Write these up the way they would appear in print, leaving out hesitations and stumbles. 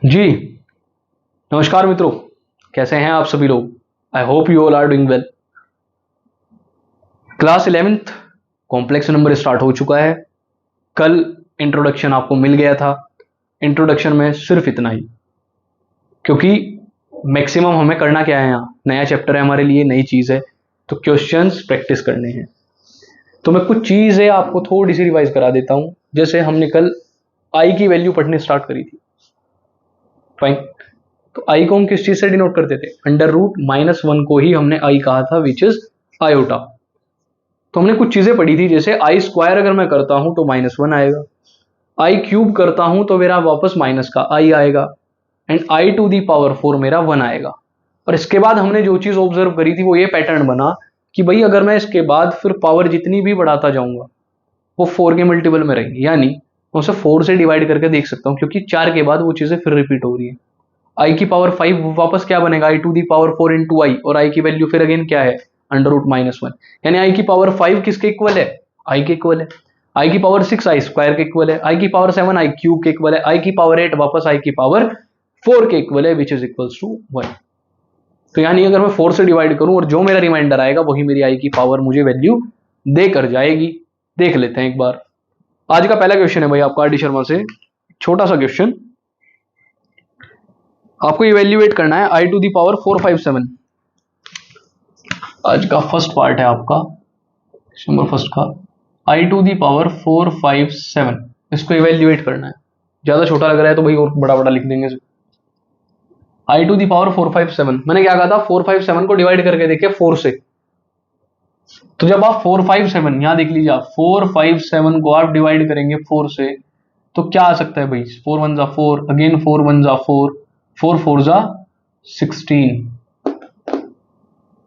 जी नमस्कार मित्रों, कैसे हैं आप सभी लोग। I hope you all are doing well. Class 11th complex number start हो चुका है। कल इंट्रोडक्शन आपको मिल गया था। इंट्रोडक्शन में सिर्फ इतना ही, क्योंकि मैक्सिमम हमें करना क्या है, यहाँ नया चैप्टर है हमारे लिए, नई चीज़ है, तो क्वेश्चंस प्रैक्टिस करने हैं। तो मैं कुछ चीज़ें आपको थोड़ी सी रिवाइज करा देता हूँ। जैसे हमने कल आई की वैल्यू पढ़ने स्टार्ट करी थी, फाइन। तो आई को हम किस चीज से डिनोट करते थे? √-1 को ही हमने आई कहा था, विच इज आयोटा। तो हमने कुछ चीजें पढ़ी थी, जैसे आई स्क्वायर अगर मैं करता हूं तो -1 आएगा, आई क्यूब करता हूं तो मेरा वापस माइनस का आई आएगा, एंड i⁴ मेरा 1 आएगा। और इसके बाद हमने जो चीज ऑब्जर्व करी थी वो ये पैटर्न बना कि भाई अगर मैं इसके बाद फिर पावर जितनी भी बढ़ाता जाऊंगा वो 4 के मल्टीपल में रहेगी, यानी मैं उसे 4 से डिवाइड करके देख सकता हूँ, क्योंकि 4 के बाद वो चीजें फिर रिपीट हो रही है। i⁵ वापस क्या बनेगा? i⁴ इंटू आई, और आई की वैल्यू फिर अगेन क्या है? √-1, यानी i⁵ किसके इक्वल है? आई के इक्वल है। i⁶ आई स्क्वायर के इक्वल है। i⁷ आई क्यूब के इक्वल है। i⁵ वापस i⁴ के इक्वल है, विच इज इक्वल्स टू 1। तो यानी अगर मैं 4 से डिवाइड करूं और जो मेरा रिमाइंडर आएगा वही मेरी i⁵ मुझे वैल्यू देकर जाएगी। देख लेते हैं एक बार। आज का पहला क्वेश्चन है भाई आपका आर डी शर्मा से, छोटा सा क्वेश्चन। आपको इवेल्युएट करना है i⁴ 457। आज का फर्स्ट पार्ट है आपका नंबर फर्स्ट का i⁴ 457। इसको इवेल्युएट करना है। ज्यादा छोटा लग रहा है तो भाई और बड़ा बड़ा लिख देंगे। i⁴ 457 मैंने क्या कहा था? 457 को डिवाइड करके देखे 4 से। तो जब आप 457 यहां देख लीजिए, आप 457 को आप डिवाइड करेंगे 4 से तो क्या आ सकता है भाई? 4 1 जा 4, अगेन 4 1 जा 4, 4 4 जा 16।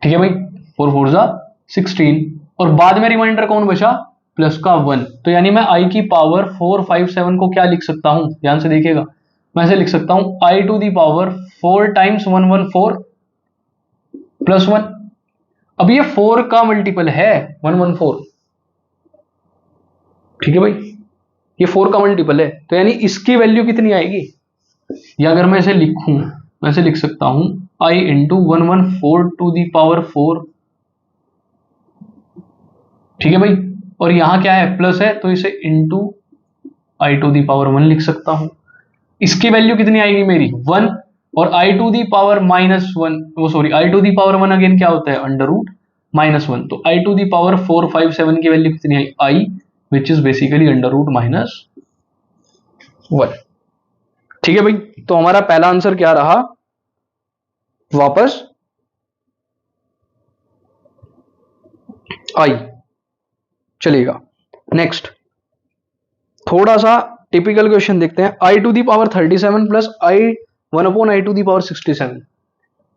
ठीक है भाई, 4 4 जा 16, और बाद में रिमाइंडर कौन बचा? प्लस का 1। तो यानी मैं i⁴ 457 को क्या लिख सकता हूं? ध्यान से देखिएगा, मैं ऐसे लिख सकता हूं i⁴ 4 टाइम्स 114 प्लस 1। अब ये 4 का मल्टीपल है 114, ठीक है भाई, ये 4 का मल्टीपल है। तो यानी इसकी वैल्यू कितनी आएगी? या अगर मैं इसे लिखूं, मैं इसे लिख सकता हूं i इंटू 114⁴, ठीक है भाई, और यहां क्या है? प्लस है, तो इसे इंटू i⁴ लिख सकता हूं। इसकी वैल्यू कितनी आएगी मेरी? 1, और i⁻1 वो सॉरी i⁴ अगेन क्या होता है? √-1। तो i⁴ 457 की वैल्यू कितनी है? i, which is basically √-1। ठीक है भाई, तो हमारा पहला आंसर क्या रहा? वापस आई। चलेगा, नेक्स्ट थोड़ा सा टिपिकल क्वेश्चन देखते हैं। i⁴ 37 plus i⁻i⁴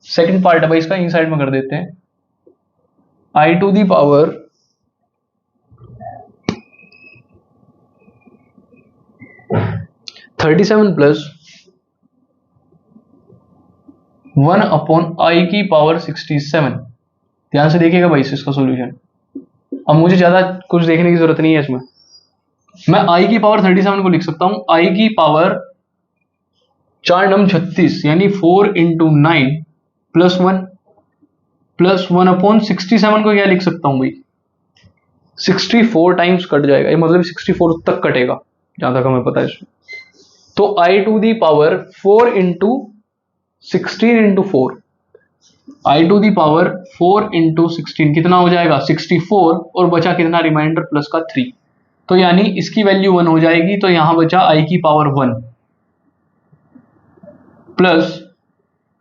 second part है भाई इसका, इन साइड में कर देते हैं। i⁴ 37 plus 1/i⁻67। ध्यान से देखिएगा भाई इसका सॉल्यूशन। अब मुझे ज्यादा कुछ देखने की जरूरत नहीं है इसमें, मैं i⁻ 37 को लिख सकता हूं i⁻, 4 नम 36, यानी 4 इंटू 9 प्लस 1, प्लस 1/67 को क्या लिख सकता हूं भाई? 64 टाइम्स कट जाएगा, ये मतलब 64 तक कटेगा जहां तक हमें पता है इसमें। तो i⁴ 4 into 16 into 4, i⁴ 4 into 16 कितना हो जाएगा? 64, और बचा कितना? रिमाइंडर प्लस का 3। तो यानी इसकी वैल्यू 1 हो जाएगी, तो यहां बचा i⁴ 1 प्लस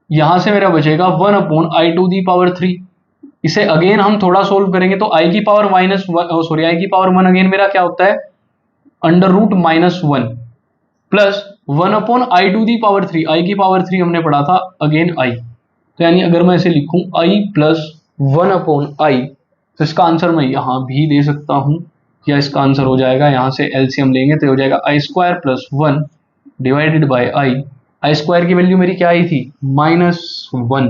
यहां से मेरा बचेगा 1/i⁴ इसे अगेन हम थोड़ा सोल्व करेंगे तो i⁻1 अगेन मेरा क्या होता है? √-1 प्लस 1/i⁴ i⁴ हमने पढ़ा था अगेन i। तो यानी अगर मैं इसे लिखूं i प्लस 1/i, तो इसका आंसर मैं यहां भी दे सकता हूं, या इसका आंसर हो जाएगा, यहां से एलसीएम लेंगे तो हो जाएगा i² plus 1 divided by i² की वैल्यू मेरी क्या आई थी? -1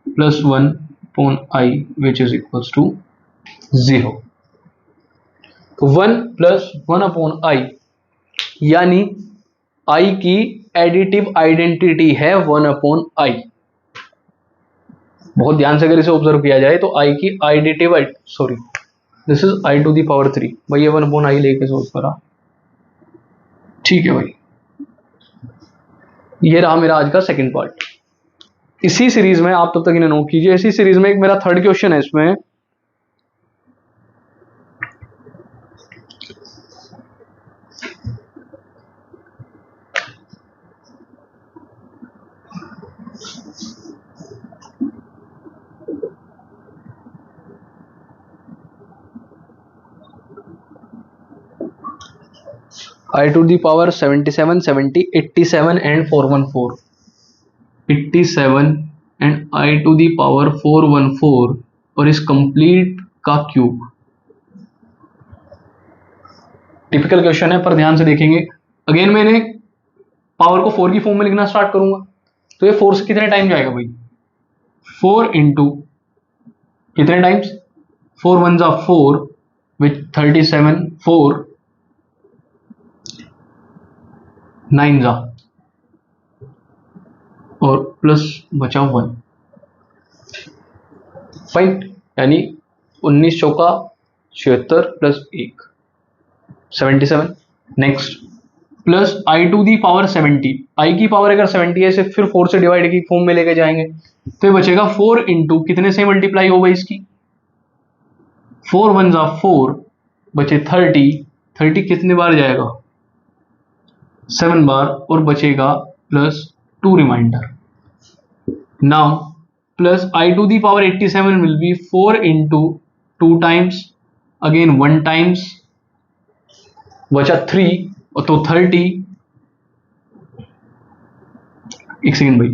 plus 1/i which is equals to 0। तो 1 प्लस 1/i यानी i की एडिटिव आइडेंटिटी है 1/i। बहुत ध्यान से अगर इसे ऑब्जर्व किया जाए तो i की additive, sorry this is i to the power 3 भाई, ये 1/i लेके सोच करा। ठीक है भाई, ये रहा मेरा आज का सेकंड पार्ट। इसी सीरीज में आप तब तक इन्हें नोट कीजिए, इसी सीरीज में एक मेरा थर्ड क्वेश्चन है इसमें। i to the power 77, 70, 87 and 414, 87 and i to the power 414 और इस कंप्लीट का क्यूब। टिपिकल क्वेश्चन है पर ध्यान से देखेंगे। अगेन मैंने पावर को 4 की फॉर्म में लिखना स्टार्ट करूंगा, तो ये 4 से कितने टाइम जाएगा भाई, 4 इंटू कितने टाइम्स, 4 1 जा 4 विथ 37, 4 9 जा और प्लस बचा 1, फाइन, यानी 19 चौका 76 plus 1 77। Next plus i to the power 70, i की पावर अगर 70 है इसे फिर 4 से डिवाइड की फॉर्म में लेके जाएंगे, तो ये बचेगा 4 इंटू कितने से मल्टीप्लाई होगा इसकी, 4 1 जा 4 बचे 30, 30 कितने बार जाएगा 7 बार और बचेगा plus 2 reminder. Now plus i to the power 87 will be 4 into 2 times again 1 times बचा 3 और तो 30, एक सेकेंड भाई,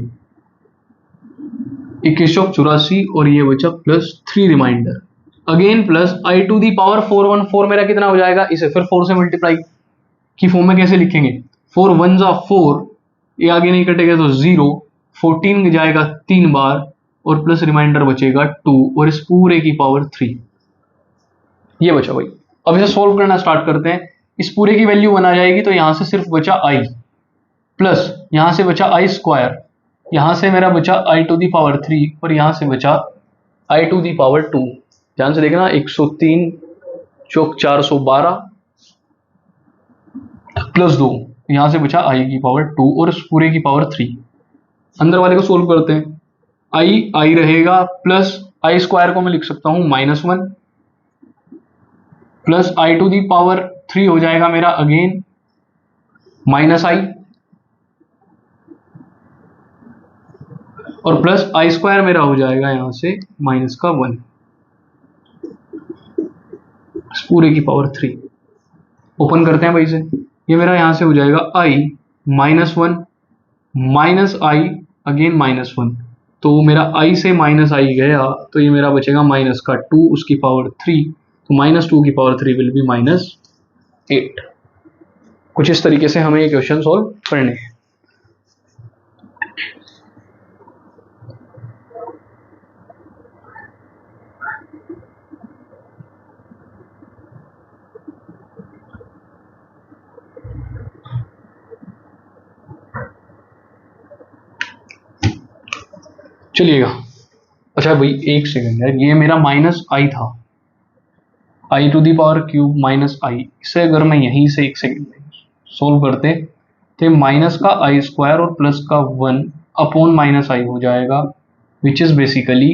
2184 और ये बचा plus 3 reminder again plus i to the power 414 मेरा कितना हो जाएगा, इसे फिर 4 से मल्टीप्लाई की फॉर्म में कैसे लिखेंगे, 4 1 जा 4, ये आगे नहीं कटेगा तो 0, 14 जाएगा 3 बार और प्लस रिमाइंडर बचेगा 2 और इस पूरे की पावर 3, ये बचा भाई। अब इसे सोल्व करना स्टार्ट करते हैं। इस पूरे की वैल्यू 1 आ जाएगी तो यहां से सिर्फ बचा i प्लस यहां से बचा i स्क्वायर, यहां से मेरा बचा i टू दी पावर 3 और यहां से बचा i टू दी पावर 2। ध्यान से देखना 103 चौक 412 प्लस 2, यहां से बचा i की पावर 2 और इस पूरे की पावर 3। अंदर वाले को सोल्व करते हैं, i रहेगा प्लस i स्क्वायर को मैं लिख सकता हूं -1 plus i to the power 3 हो जाएगा मेरा अगेन -i और प्लस i स्क्वायर मेरा हो जाएगा यहां से माइनस का 1 पूरे की पावर 3। ओपन करते हैं भाई से, ये मेरा यहां से हो जाएगा i -1 माइनस i अगेन -1, तो मेरा i से -i गया तो ये मेरा बचेगा माइनस का 2 उसकी पावर 3, तो -2 की पावर 3 विल बी -8। कुछ इस तरीके से हमें ये क्वेश्चन सॉल्व करने हैं। चलिएगा, अच्छा भाई एक सेकंड यार, ये मेरा -i था, i to the power cube -i, इसे अगर मैं यहीं से एक सेकंड सोल्व करते तो माइनस का i स्क्वायर और प्लस का 1 अपॉन -i हो जाएगा which is basically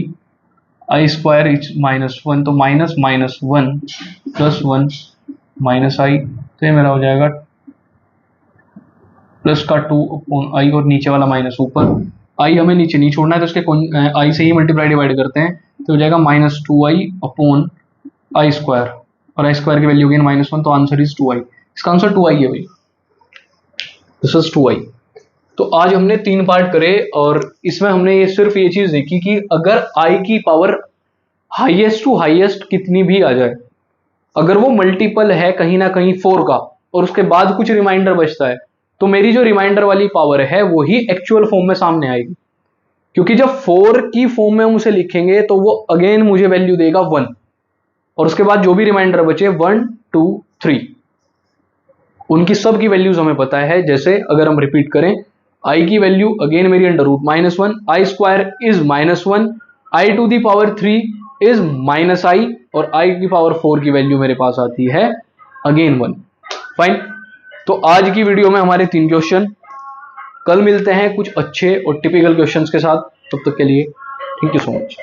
i square is -1, तो -1 प्लस 1 -i, तो ये मेरा हो जाएगा प्लस का 2 अपॉन i और नीचे वाला माइनस ऊपर, i हमें नीचे नहीं छोड़ना है तो इसके i से ही मल्टीप्लाई डिवाइड करते हैं तो हो जाएगा -2i अपॉन i स्क्वायर और i स्क्वायर की वैल्यू अगेन -1, तो आंसर इज 2i। इसका आंसर 2i है भाई, दिस इज 2i। तो आज हमने 3 पार्ट करे और इसमें हमने ये सिर्फ ये चीज देखी कि अगर i की पावर हाईएस्ट टू हाईएस्ट कितनी भी आ जाए, अगर वो मल्टीपल है कहीं ना कहीं 4 का और उसके बाद कुछ रिमाइंडर बचता है, तो मेरी जो रिमाइंडर वाली पावर है वो ही एक्चुअल फॉर्म में सामने आएगी, क्योंकि जब 4 की फॉर्म में हम उसे लिखेंगे तो वो अगेन मुझे वैल्यू देगा 1 और उसके बाद जो भी रिमाइंडर बचे 1 2 3 उनकी सब की वैल्यूज हमें पता है। जैसे अगर हम रिपीट करें आई की वैल्यू अगेन मेरी under root -1, i square is -1, i to the power 3 is -i और आई की पावर 4 की वैल्यू मेरे पास आती है अगेन 1। फाइन। तो आज की वीडियो में हमारे 3 क्वेश्चन। कल मिलते हैं कुछ अच्छे और टिपिकल क्वेश्चंस के साथ। तब तक के लिए थैंक यू सो मच।